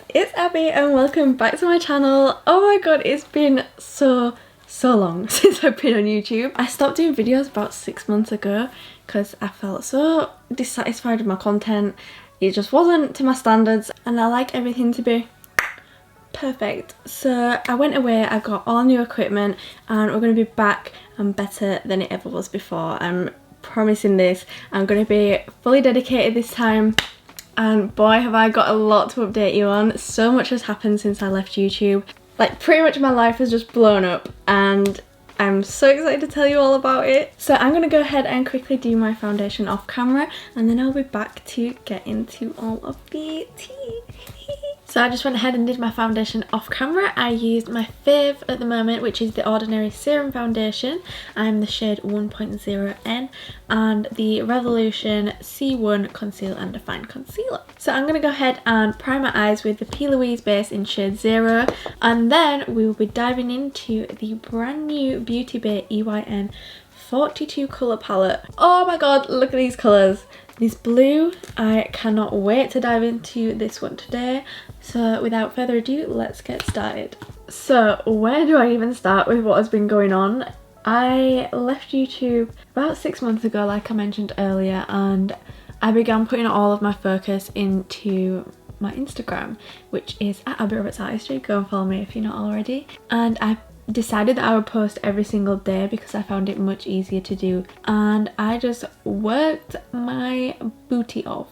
it's Abby and welcome back to my channel. Oh my god, it's been so long since I've been on YouTube. I stopped doing videos about 6 months ago because I felt so dissatisfied with my content. It just wasn't to my standards and I like everything to be perfect. So I went away, I got all new equipment and we're going to be back and better than it ever was before. I'm promising this. I'm going to be fully dedicated this time. And boy have I got a lot to update you on. So much has happened since I left YouTube. Like pretty much my life has just blown up and I'm so excited to tell you all about it. So I'm going to go ahead and quickly do my foundation off camera and then I'll be back to get into all of the tea. So I just went ahead and did my foundation off camera. I used my fave at the moment, which is the Ordinary Serum Foundation. I'm the shade 1.0N and the Revolution C1 Conceal and Define Concealer. So I'm going to go ahead and prime my eyes with the P. Louise base in shade 0 and then we will be diving into the brand new Beauty Bay EYN 42 colour palette. Oh my god, look at these colours. This blue, I cannot wait to dive into this one today. So without further ado, let's get started. So where do I even start with what has been going on? I left YouTube about 6 months ago, like I mentioned earlier, and I began putting all of my focus into my Instagram, which is at Abby Roberts Artistry. Go and follow me if you're not already. And I decided that I would post every single day because I found it much easier to do, and I just worked my booty off.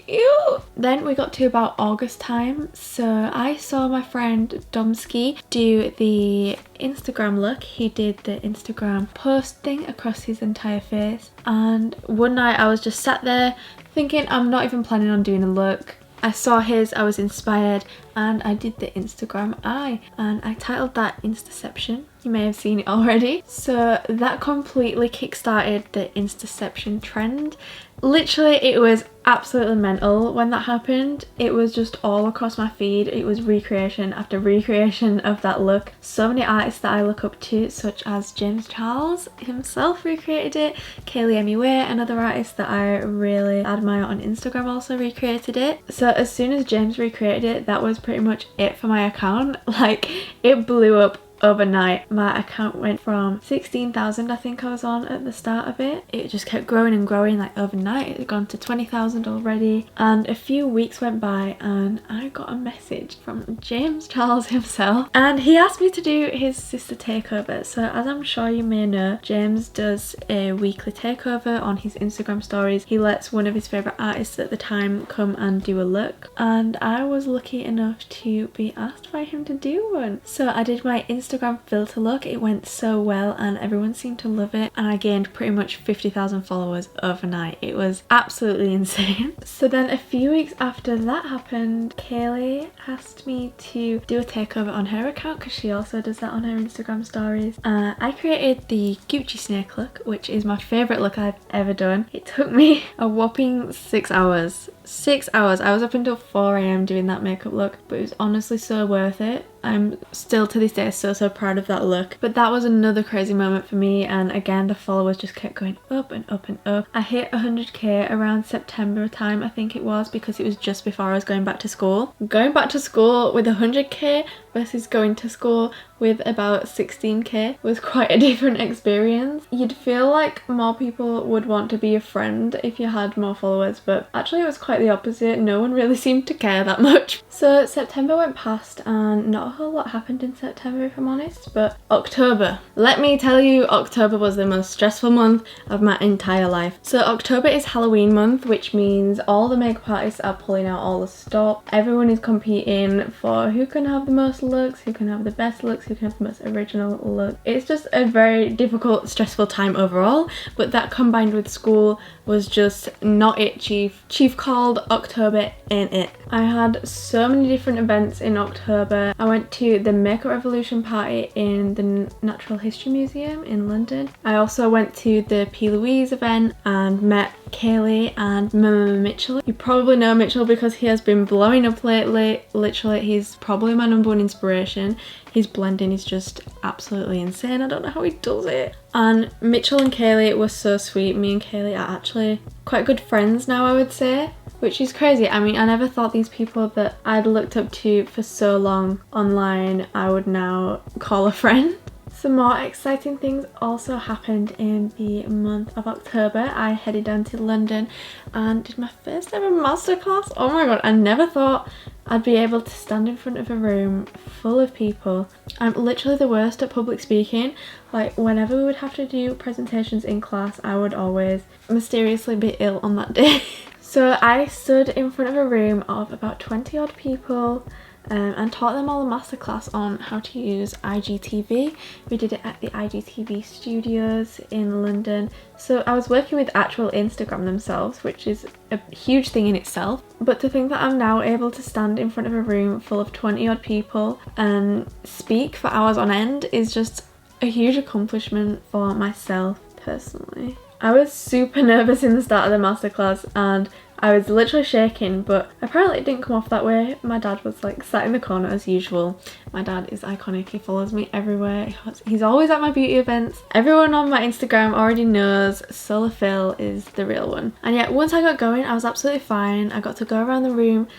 Ew. Then we got to about August time, so I saw my friend Domsky do the Instagram look. He did the Instagram post thing across his entire face, and one night I was just sat there thinking I'm not even planning on doing a look. I saw his, I was inspired, and I did the Instagram eye, and I titled that Instaception. You may have seen it already. So that completely kickstarted the Instaception trend. Literally, it was absolutely mental when that happened. It was just all across my feed. It was recreation after recreation of that look. So many artists that I look up to, such as James Charles himself, recreated it. Kaylee Emiway, another artist that I really admire on Instagram, also recreated it. So as soon as James recreated it, that was pretty much it for my account. Like, it blew up overnight. My account went from 16,000 I think I was on at the start of it. It just kept growing and growing, like overnight it had gone to 20,000 already, and a few weeks went by and I got a message from James Charles himself and he asked me to do his sister takeover. So as I'm sure you may know, James does a weekly takeover on his Instagram stories. He lets one of his favourite artists at the time come and do a look, and I was lucky enough to be asked by him to do one. So I did my Instagram filter look. It went so well and everyone seemed to love it, and I gained pretty much 50,000 followers overnight. It was absolutely insane. So then a few weeks after that happened, Kaylee asked me to do a takeover on her account because she also does that on her Instagram stories. I created the Gucci snake look, which is my favourite look I've ever done. It took me a whopping 6 hours. 6 hours. I was up until 4 AM doing that makeup look, but it was honestly so worth it. I'm still to this day so proud of that look. But that was another crazy moment for me, and again the followers just kept going up and up and up. I hit 100k around September time I think it was, because it was just before I was going back to school. Going back to school with 100k versus going to school with about 16k was quite a different experience. You'd feel like more people would want to be your friend if you had more followers, but actually it was quite the opposite. No one really seemed to care that much. So September went past and not a whole lot happened in September if I'm honest, but October. Let me tell you, October was the most stressful month of my entire life. So October is Halloween month, which means all the makeup artists are pulling out all the stock. Everyone is competing for who can have the most looks, who can have the best looks, who can have the most original look. It's just a very difficult, stressful time overall, but that combined with school was just not it, chief. Chief called, October ain't it. I had so many different events in October. I went to the Makeup Revolution party in the Natural History Museum in London. I also went to the P. Louise event and met Kaylee and Mitchell. You probably know Mitchell because he has been blowing up lately. Literally, he's probably my number one inspiration. His blending is just absolutely insane. I don't know how he does it. And Mitchell and Kaylee were so sweet. Me and Kaylee are actually quite good friends now, I would say, which is crazy. I mean, I never thought these people that I'd looked up to for so long online I would now call a friend. Some more exciting things also happened in the month of October. I headed down to London and did my first ever masterclass. Oh my god, I never thought I'd be able to stand in front of a room full of people. I'm literally the worst at public speaking. Like, whenever we would have to do presentations in class, I would always mysteriously be ill on that day. So I stood in front of a room of about 20 odd people and taught them all a masterclass on how to use IGTV. We did it at the IGTV studios in London. So I was working with actual Instagram themselves, which is a huge thing in itself. But to think that I'm now able to stand in front of a room full of 20 odd people and speak for hours on end is just a huge accomplishment for myself personally. I was super nervous in the start of the masterclass and I was literally shaking, but apparently it didn't come off that way. My dad was like sat in the corner as usual. My dad is iconic, he follows me everywhere. He's always at my beauty events. Everyone on my Instagram already knows Solar Phil is the real one. And yet once I got going, I was absolutely fine. I got to go around the room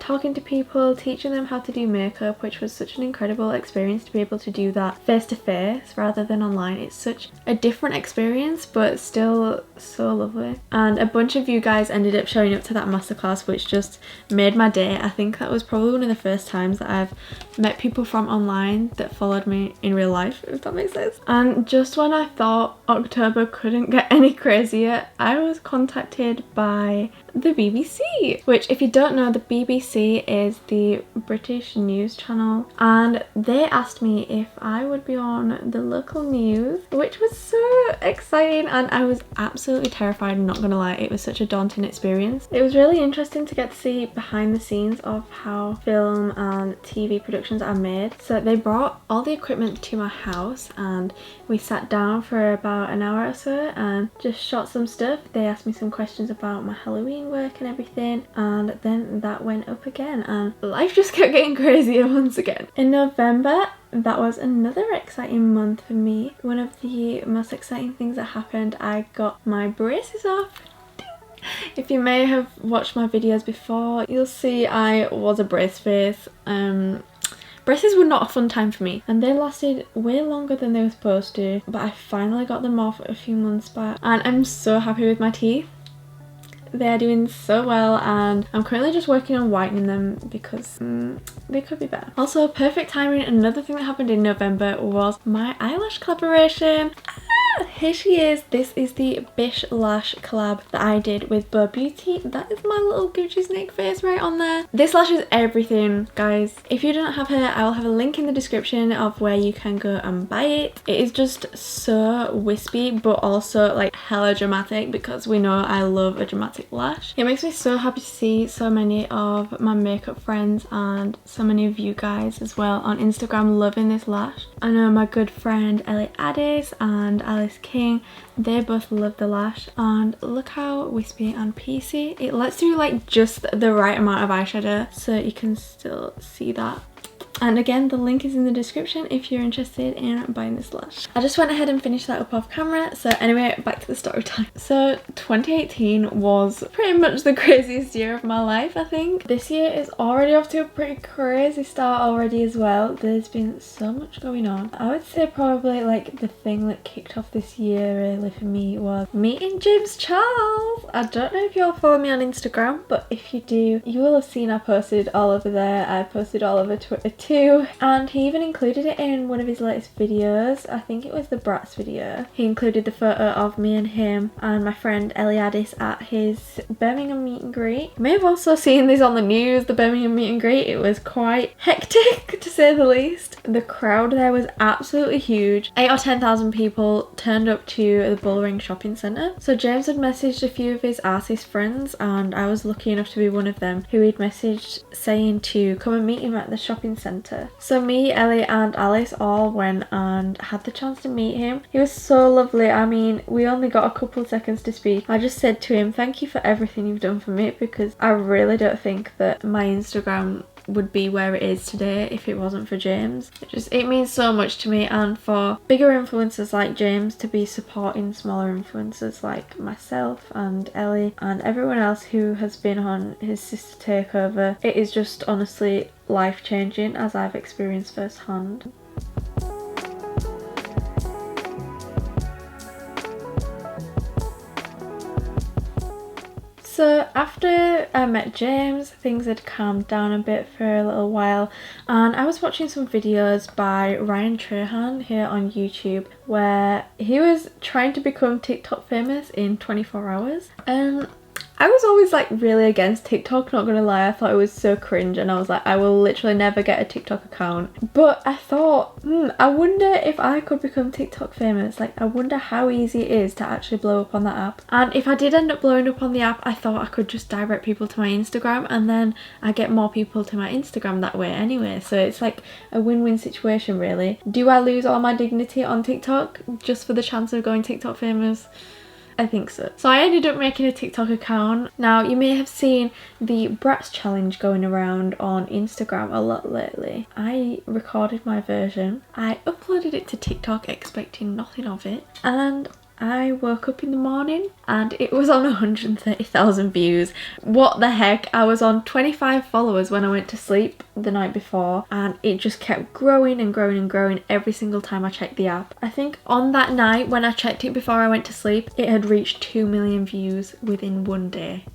talking to people, teaching them how to do makeup, which was such an incredible experience to be able to do that face to face rather than online. It's such a different experience but still so lovely. And a bunch of you guys ended up showing up to that masterclass, which just made my day. I think that was probably one of the first times that I've met people from online that followed me in real life, if that makes sense. And just when I thought October couldn't get any crazier, I was contacted by the BBC, which, if you don't know, the BBC is the British news channel, and they asked me if I would be on the local news, which was so exciting. And I was absolutely terrified, I'm not gonna lie. It was such a daunting experience. It was really interesting to get to see behind the scenes of how film and TV productions are made. So they brought all the equipment to my house and we sat down for about an hour or so and just shot some stuff. They asked me some questions about my Halloween work and everything, and then that went up again and life just kept getting crazier once again. In November, that was another exciting month for me. One of the most exciting things that happened, I got my braces off. If you may have watched my videos before, you'll see I was a brace face. Braces were not a fun time for me and they lasted way longer than they were supposed to, but I finally got them off a few months back and I'm so happy with my teeth. They're doing so well and I'm currently just working on whitening them because they could be better. Also, perfect timing, another thing that happened in November was my eyelash collaboration. Here she is. This is the Bish lash collab that I did with Bo Beauty. That is my little Gucci snake face right on there. This lash is everything, guys. If you don't have her, I will have a link in the description of where you can go and buy it. It is just so wispy but also like hella dramatic because we know I love a dramatic lash. It makes me so happy to see so many of my makeup friends and so many of you guys as well on Instagram loving this lash. I know my good friend Ellie Addis and Alice King, they both love the lash, and look how wispy and piecey. It lets you like just the right amount of eyeshadow so you can still see that. And again, the link is in the description if you're interested in buying this lash. I just went ahead and finished that up off camera. So anyway, back to the story time. So 2018 was pretty much the craziest year of my life, I think. This year is already off to a pretty crazy start already as well. There's been so much going on. I would say probably like the thing that kicked off this year really for me was meeting James Charles. I don't know if you all follow me on Instagram, but if you do, you will have seen I posted all over there. I posted all over Twitter too. And he even included it in one of his latest videos. I think it was the Bratz video. He included the photo of me and him and my friend Ellie Addis at his Birmingham meet and greet. You may have also seen this on the news, the Birmingham meet and greet. It was quite hectic to say the least. The crowd there was absolutely huge. 8,000 or 10,000 people turned up to the Bullring shopping centre. So James had messaged a few of his artist friends and I was lucky enough to be one of them who he'd messaged saying to come and meet him at the shopping centre centre. So me, Ellie and Alice all went and had the chance to meet him. He was so lovely. I mean, we only got a couple of seconds to speak. I just said to him, thank you for everything you've done for me, because I really don't think that my Instagram would be where it is today if it wasn't for James. It means so much to me, and for bigger influencers like James to be supporting smaller influencers like myself and Ellie and everyone else who has been on his sister takeover, it is just honestly life-changing, as I've experienced firsthand. So after I met James, things had calmed down a bit for a little while, and I was watching some videos by Ryan Trahan here on YouTube where he was trying to become TikTok famous in 24 hours. I was always like really against TikTok, not gonna lie. I thought it was so cringe, and I was like, I will literally never get a TikTok account. But I thought, I wonder if I could become TikTok famous. Like, I wonder how easy it is to actually blow up on that app. And if I did end up blowing up on the app, I thought I could just direct people to my Instagram, and then I get more people to my Instagram that way anyway. So it's like a win-win situation, really. Do I lose all my dignity on TikTok just for the chance of going TikTok famous? I think so. So I ended up making a TikTok account. Now, you may have seen the Bratz challenge going around on Instagram a lot lately. I recorded my version. I uploaded it to TikTok expecting nothing of it, and I woke up in the morning and it was on 130,000 views. What the heck? I was on 25 followers when I went to sleep the night before, and it just kept growing and growing and growing every single time I checked the app. I think on that night when I checked it before I went to sleep, it had reached 2 million views within one day.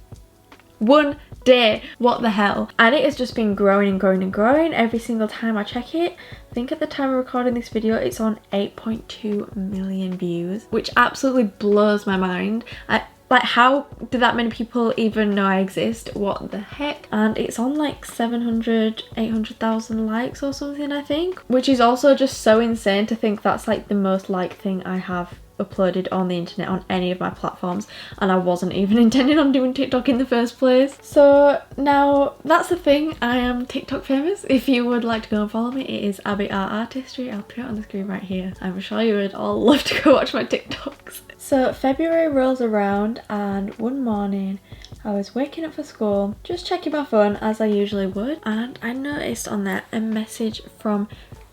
One day! What the hell? And it has just been growing and growing and growing every single time I check it. I think at the time of recording this video it's on 8.2 million views, which absolutely blows my mind. Like, how did that many people even know I exist? What the heck? And it's on like 800,000 likes or something, I think, which is also just so insane to think that's like the most liked thing I have uploaded on the internet on any of my platforms, and I wasn't even intending on doing TikTok in the first place. So now that's the thing, I am TikTok famous. If you would like to go and follow me, it is baaaack. I'll put it on the screen right here. I'm sure you would all love to go watch my TikToks. So February rolls around, and one morning I was waking up for school, just checking my phone as I usually would, and I noticed on there a message from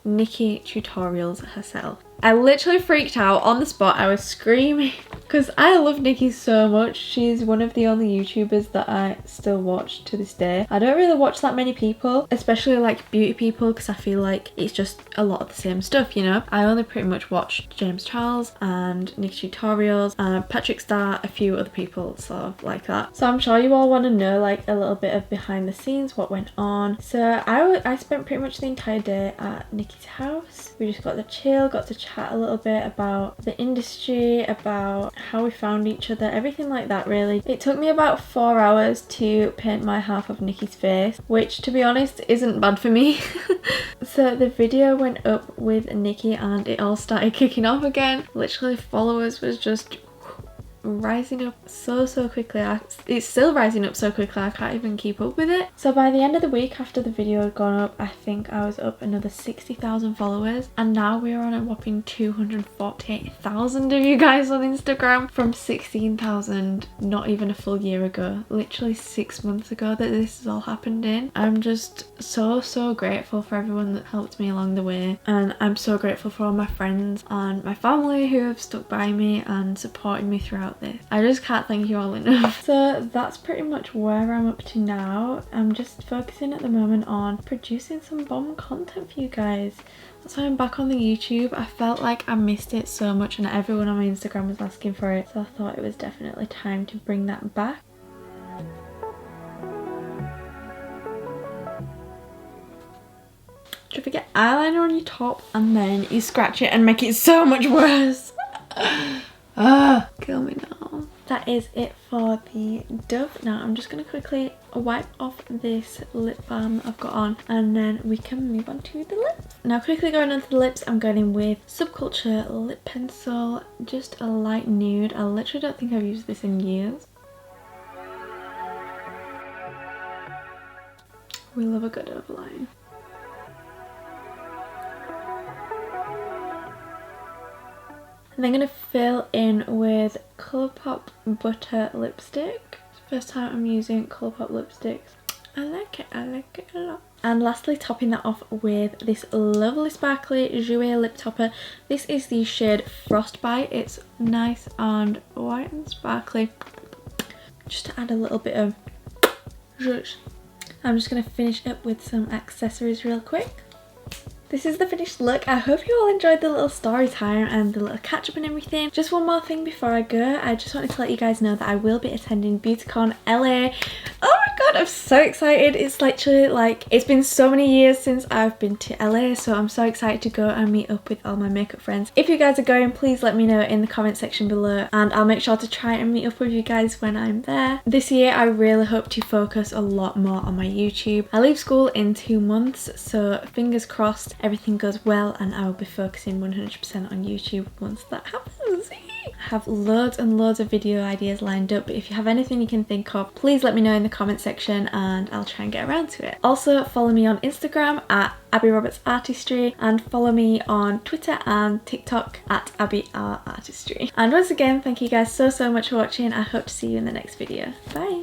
Nikki Tutorials herself. I literally freaked out on the spot. I was screaming because I love Nikki so much. She's one of the only YouTubers that I still watch to this day. I don't really watch that many people, especially like beauty people, because I feel like it's just a lot of the same stuff, you know. I only pretty much watch James Charles and Nikki Tutorials and Patrick Star, a few other people sort of like that. So I'm sure you all want to know like a little bit of behind the scenes, what went on. So I spent pretty much the entire day at Nikki's house. We just got to chill, got to chat a little bit about the industry, about how we found each other, everything like that really. It took me about 4 hours to paint my half of Nikki's face, which to be honest isn't bad for me. So the video went up with Nikki and it all started kicking off again. Literally followers was just rising up so quickly. It's still rising up so quickly, I can't even keep up with it. So by the end of the week after the video had gone up, I think I was up another 60,000 followers, and now we're on a whopping 248,000 of you guys on Instagram from 16,000 not even a full year ago, literally 6 months ago that this has all happened in. I'm just so grateful for everyone that helped me along the way, and I'm so grateful for all my friends and my family who have stuck by me and supported me throughout this. I just can't thank you all enough. So that's pretty much where I'm up to now. I'm just focusing at the moment on producing some bomb content for you guys. That's why I'm back on the YouTube. I felt like I missed it so much and everyone on my Instagram was asking for it, so I thought it was definitely time to bring that back. Don't forget eyeliner on your top and then you scratch it and make it so much worse. Kill me now. That is it for the Dove. Now I'm just going to quickly wipe off this lip balm I've got on, and then we can move on to the lips. Now quickly going on to the lips, I'm going in with Subculture lip pencil, just a light nude. I literally don't think I've used this in years. We love a good overline. And then I'm going to fill in with Colourpop Butter lipstick. It's the first time I'm using Colourpop lipsticks. I like it a lot. And lastly, topping that off with this lovely sparkly Jouer lip topper. This is the shade Frostbite. It's nice and white and sparkly. Just to add a little bit of zhuzh. I'm just going to finish up with some accessories real quick. This is the finished look. I hope you all enjoyed the little story time and the little catch up and everything. Just one more thing before I go. I just wanted to let you guys know that I will be attending Vidcon LA. Oh my god, I'm so excited. It's literally like, it's been so many years since I've been to LA, so I'm so excited to go and meet up with all my makeup friends. If you guys are going, please let me know in the comment section below and I'll make sure to try and meet up with you guys when I'm there. This year I really hope to focus a lot more on my YouTube. I leave school in 2 months, so fingers crossed everything goes well and I will be focusing 100% on YouTube once that happens. I have loads and loads of video ideas lined up, but if you have anything you can think of, please let me know in the comment section and I'll try and get around to it. Also follow me on Instagram at Abby Roberts Artistry and follow me on Twitter and TikTok at Abby R Artistry. And once again, thank you guys so much for watching. I hope to see you in the next video. Bye!